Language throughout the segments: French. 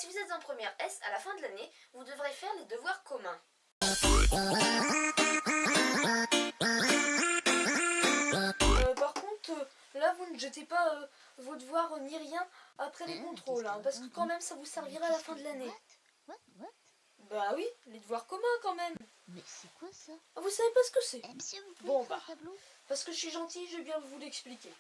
si vous êtes en première S, à la fin de l'année, vous devrez faire les devoirs communs. Par contre, là vous ne jetez pas vos devoirs ni rien après les contrôles, hein, parce que quand même ça vous servira à la fin de l'année. Bah oui, les devoirs communs quand même. Mais c'est quoi ça? Vous savez pas ce que c'est? Monsieur, vous pouvez Bon faire bah, un tableau? parce que je suis gentille, je vais bien vous l'expliquer.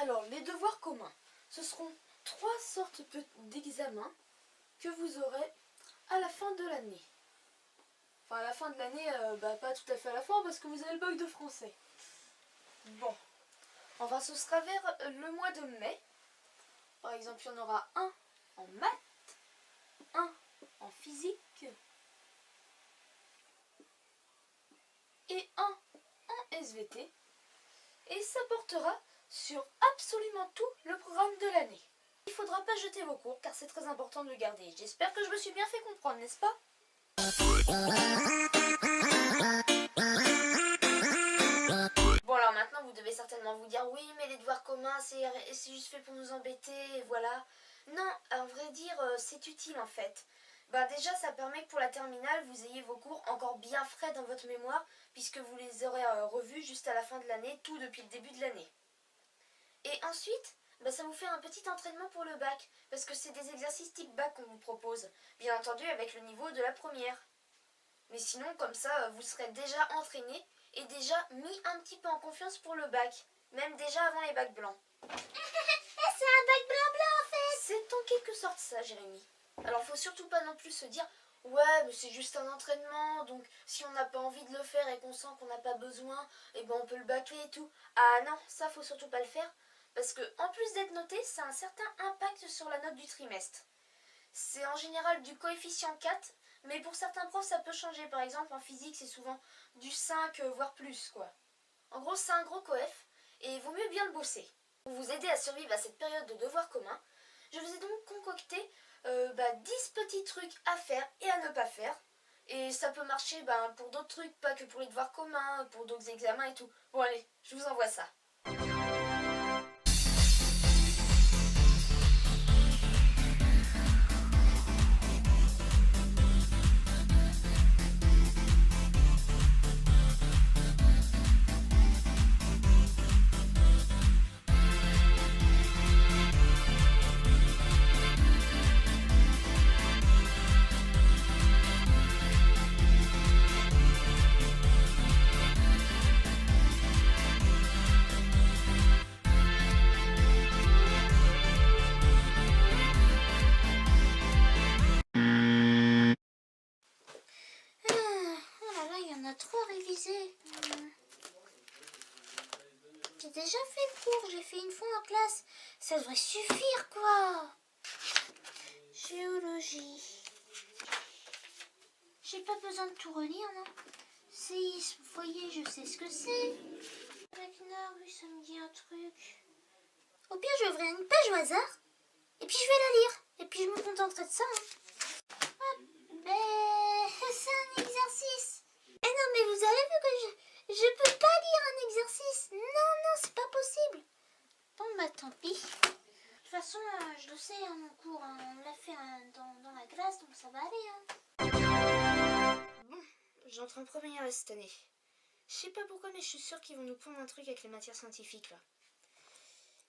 Alors, les devoirs communs, ce seront 3 sortes d'examens que vous aurez à la fin de l'année. Enfin, à la fin de l'année, pas tout à fait à la fin, parce que vous avez le bac de français. Bon, enfin, ce sera vers le mois de mai. Par exemple, il y en aura un en maths, un en physique et un en SVT. Et ça portera sur absolument tout le programme de l'année. Il ne faudra pas jeter vos cours car c'est très important de le garder. J'espère que je me suis bien fait comprendre, n'est-ce pas? Bon alors maintenant vous devez certainement vous dire oui mais les devoirs communs c'est juste fait pour nous embêter et voilà. Non, à vrai dire c'est utile en fait. Bah déjà ça permet que pour la terminale vous ayez vos cours encore bien frais dans votre mémoire puisque vous les aurez revus juste à la fin de l'année, tout depuis le début de l'année. Et ensuite, ça vous fait un petit entraînement pour le bac, parce que c'est des exercices type bac qu'on vous propose, bien entendu avec le niveau de la première. Mais sinon, comme ça, vous serez déjà entraîné et déjà mis un petit peu en confiance pour le bac, même déjà avant les bacs blancs. C'est un bac blanc en fait! C'est en quelque sorte ça, Jérémy. Alors, faut surtout pas non plus se dire « Ouais, mais c'est juste un entraînement, donc si on n'a pas envie de le faire et qu'on sent qu'on n'a pas besoin, on peut le bâcler et tout. » Ah non, ça faut surtout pas le faire. Parce que, en plus d'être noté, ça a un certain impact sur la note du trimestre. C'est en général du coefficient 4, mais pour certains profs, ça peut changer. Par exemple, en physique, c'est souvent du 5, voire plus, quoi. En gros, c'est un gros coef, et il vaut mieux bien le bosser. Pour vous aider à survivre à cette période de devoirs communs, je vous ai donc concocté 10 petits trucs à faire et à ne pas faire. Et ça peut marcher pour d'autres trucs, pas que pour les devoirs communs, pour d'autres examens et tout. Bon allez, je vous envoie ça. Trop révisé. J'ai déjà fait le cours, j'ai fait une fois en classe. Ça devrait suffire quoi. Géologie. J'ai pas besoin de tout relire, non? Séisme, vous voyez, je sais ce que c'est. Wagner, oui, ça me dit un truc. Au pire, je vais ouvrir une page au hasard. Et puis je vais la lire. Et puis je me contenterai de ça. C'est un exercice. Eh non, mais vous avez vu que je peux pas lire un exercice. Non, c'est pas possible. Bon, tant pis. De toute façon, je le sais, mon cours, on l'a fait dans la classe, donc ça va aller. Bon, j'entre en première S cette année. Je sais pas pourquoi, mais je suis sûre qu'ils vont nous prendre un truc avec les matières scientifiques, là.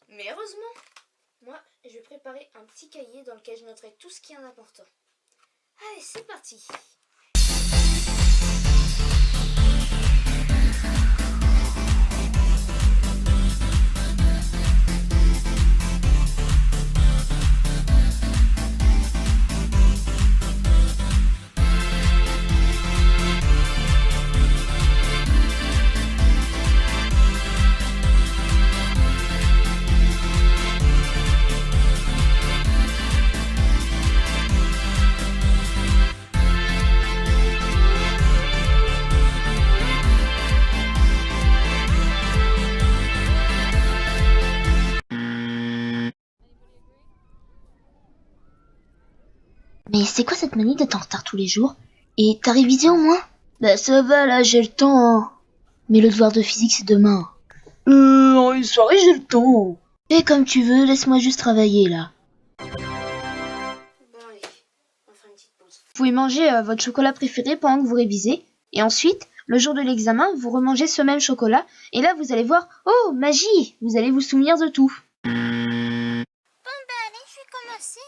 Mais heureusement, moi, je vais préparer un petit cahier dans lequel je noterai tout ce qui est important. Allez, c'est parti. Mais c'est quoi cette manie d'être en retard tous les jours? Et t'as révisé au moins? Bah ça va là, j'ai le temps. Mais le devoir de physique c'est demain. En une soirée j'ai le temps. Et comme tu veux, laisse-moi juste travailler là. Bon allez, on fait une petite pause. Vous pouvez manger votre chocolat préféré pendant que vous révisez. Et ensuite, le jour de l'examen, vous remangez ce même chocolat. Et là, vous allez voir, oh, magie! Vous allez vous souvenir de tout. Bon bah allez, je vais commencer.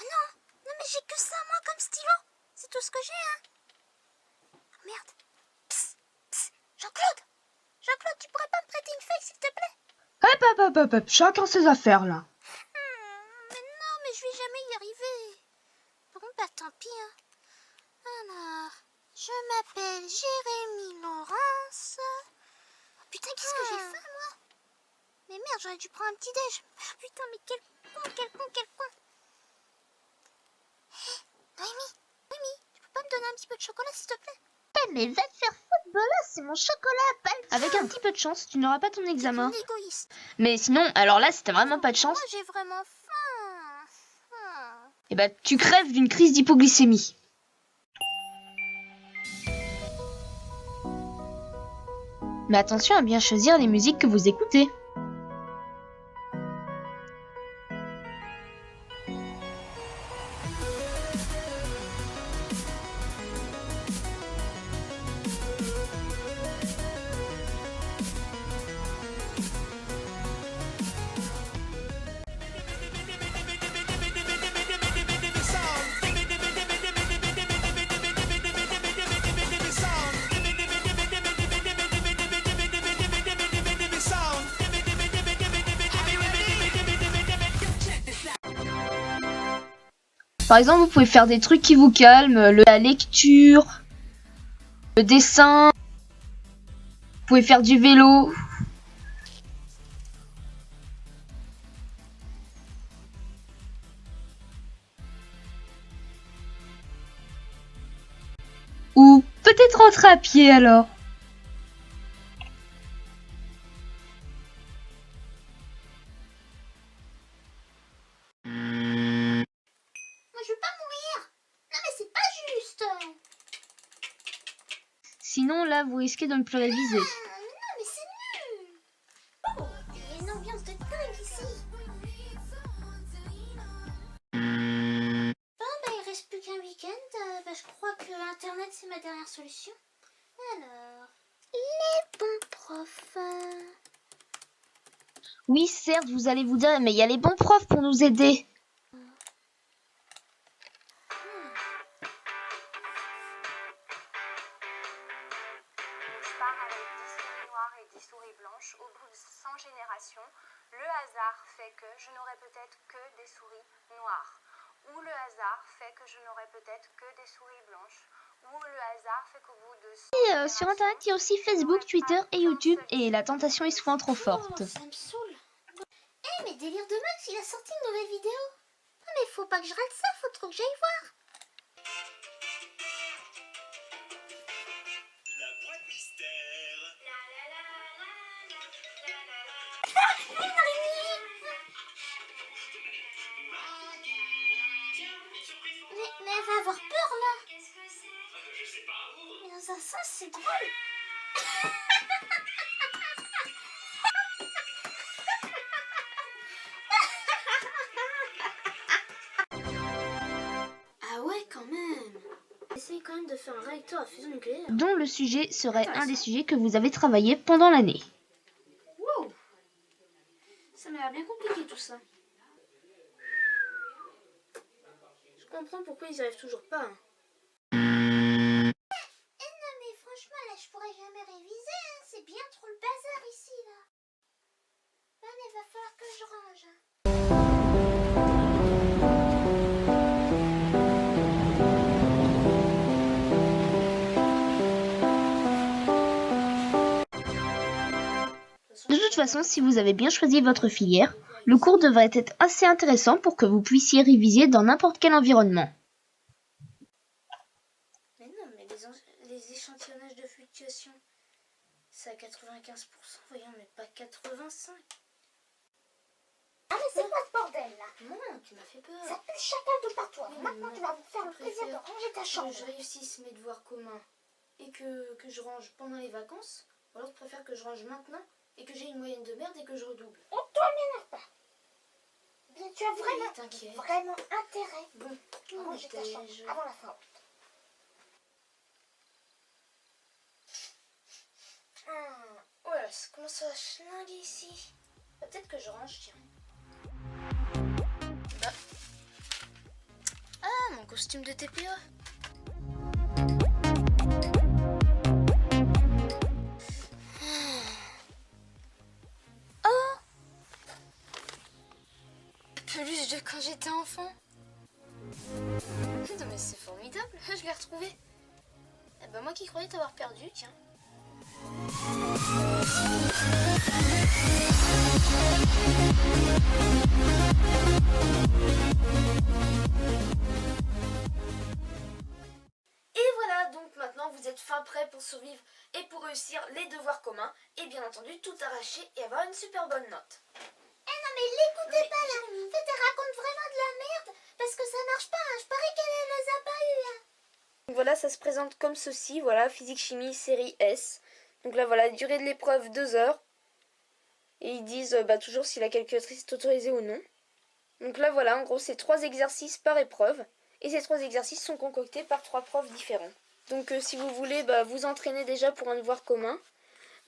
Oh non, non mais j'ai que ça moi comme stylo. C'est tout ce que j'ai Oh, merde. Psst, psst. Jean-Claude, Jean-Claude, tu pourrais pas me prêter une feuille s'il te plaît? Hop, chacun ses affaires là. Mais non, mais je vais jamais y arriver. Bon bah tant pis. Alors, je m'appelle Jérémy Laurence. Oh, putain, qu'est-ce que j'ai faim moi? Mais merde, j'aurais dû prendre un petit déj. Putain, mais quel con. Noémie, tu peux pas me donner un petit peu de chocolat s'il te plaît? Mais va te faire foutre, Bola, c'est mon chocolat, pas le Avec un petit peu de chance, tu n'auras pas ton examen. T'es une égoïste. Mais sinon, alors là, si t'as vraiment pas de chance, Moi, j'ai vraiment faim. eh ben, tu crèves d'une crise d'hypoglycémie. Mais attention à bien choisir les musiques que vous écoutez. Par exemple, vous pouvez faire des trucs qui vous calment, la lecture, le dessin, vous pouvez faire du vélo. Ou peut-être rentrer à pied alors. Moi, je veux pas mourir. Non, mais c'est pas juste. Sinon, là, vous risquez de ne plus réviser. Non, mais c'est nul. Oh, il y a une ambiance de dingue ici. Bon, bah, il reste plus qu'un week-end. Je crois que Internet, c'est ma dernière solution. Alors, les bons profs. Oui, certes, vous allez vous dire, mais il y a les bons profs pour nous aider. Je pars avec 10 souris noires et 10 souris blanches au bout de 100 générations. Le hasard fait que je n'aurai peut-être que des souris noires. Ou le hasard fait que je n'aurai peut-être que des souris blanches. Ou le hasard fait qu'au bout de 100 Sur Internet, il y a aussi Facebook, Twitter et YouTube, et la tentation est souvent trop forte. Oh, ça me saoule. Mais Délire de Max, il a sorti une nouvelle vidéo. Non, mais faut pas que je rate ça, faut trop que j'aille voir. La boîte mystère. Une araignée. Mais elle va avoir peur là. Je sais pas. Mais dans un sens, c'est drôle. Ah ouais, quand même. Essaye quand même de faire un réacteur à fusion nucléaire. Dont le sujet serait un des sujets que vous avez travaillé pendant l'année. Wow. Ça m'a l'air bien compliqué tout ça. Je comprends pourquoi ils n'y arrivent toujours pas. Non mais franchement là je pourrais jamais réviser, c'est bien trop le bazar ici là. Là il va falloir que je range. De toute façon, si vous avez bien choisi votre filière, le cours devrait être assez intéressant pour que vous puissiez réviser dans n'importe quel environnement. Mais non, mais les échantillonnages de fluctuation, c'est à 95%, voyons, mais pas 85%. Ah mais c'est quoi ce bordel là? Non, tu m'as fait peur. Ça pue chacun de par toi. Oui, Maintenant mais tu vas vous faire le je plaisir de préfère ranger ta Que chambre. je réussisse mes devoirs communs et que je range pendant les vacances, ou alors je préfère que je range maintenant et que j'ai une moyenne de merde et que je redouble. Oh, toi, m'énerve pas. Bien, tu as Oui, t'inquiète. vraiment intérêt Bon, à ranger ta chambre avant la fin. Oh là, ça commence à schlinguer ici. Bah, peut-être que je range, tiens. Bah. Ah, mon costume de TPE. Oh, peluche de quand j'étais enfant. Non mais c'est formidable, je l'ai retrouvé. Eh ben moi qui croyais t'avoir perdu, tiens. Et voilà, donc maintenant vous êtes fin prêts pour survivre et pour réussir les devoirs communs et bien entendu tout arracher et avoir une super bonne note. Eh non, mais l'écoutez pas là. En fait, elle raconte vraiment de la merde parce que ça marche pas. Hein. Je parie qu'elle les a pas eu. Hein. Donc voilà, ça se présente comme ceci, voilà, physique-chimie série S. Donc là voilà, durée de l'épreuve 2 heures. Et ils disent toujours si la calculatrice est autorisée ou non. Donc là voilà, en gros c'est 3 exercices par épreuve. Et ces 3 exercices sont concoctés par 3 profs différents. Donc si vous voulez vous entraîner déjà pour un devoir commun,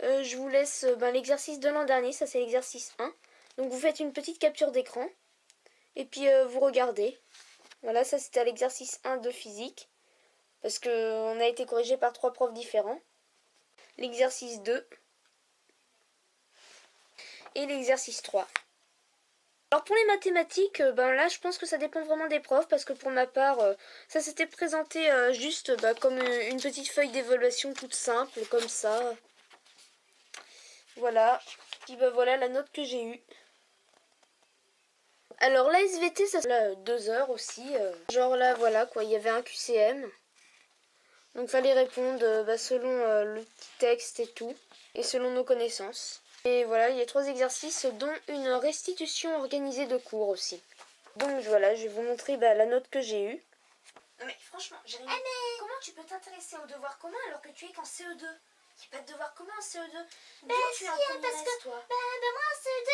je vous laisse l'exercice de l'an dernier, ça c'est l'exercice 1. Donc vous faites une petite capture d'écran. Et puis vous regardez. Voilà, ça c'était à l'exercice 1 de physique. Parce qu'on a été corrigé par 3 profs différents. L'exercice 2. Et l'exercice 3. Alors pour les mathématiques, là je pense que ça dépend vraiment des profs parce que pour ma part, ça s'était présenté juste comme une petite feuille d'évaluation toute simple, comme ça. Voilà. Puis voilà la note que j'ai eue. Alors la SVT, ça là 2 heures aussi. Genre là voilà quoi, il y avait un QCM. Donc fallait répondre selon le petit texte et tout, et selon nos connaissances. Et voilà, il y a 3 exercices, dont une restitution organisée de cours aussi. Donc voilà, je vais vous montrer la note que j'ai eue. Non mais franchement, Jérémy, comment tu peux t'intéresser aux devoirs communs alors que tu es qu'en CE2 ? Il n'y a pas de devoirs communs en CE2. D'où tu es en première parce que S, toi moi en CE2,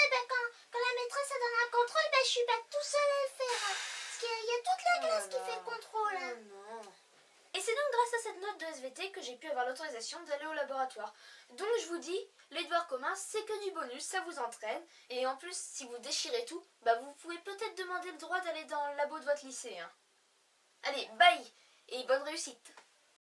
quand la maîtresse elle donne un contrôle, je suis pas tout seul à le faire. Hein. Parce qu'il y a toute la classe qui fait le contrôle. Hein. Non. Et c'est donc grâce à cette note de SVT que j'ai pu avoir l'autorisation d'aller au laboratoire. Donc je vous dis, les devoirs communs, c'est que du bonus, ça vous entraîne. Et en plus, si vous déchirez tout, vous pouvez peut-être demander le droit d'aller dans le labo de votre lycée. Hein. Allez, bye et bonne réussite.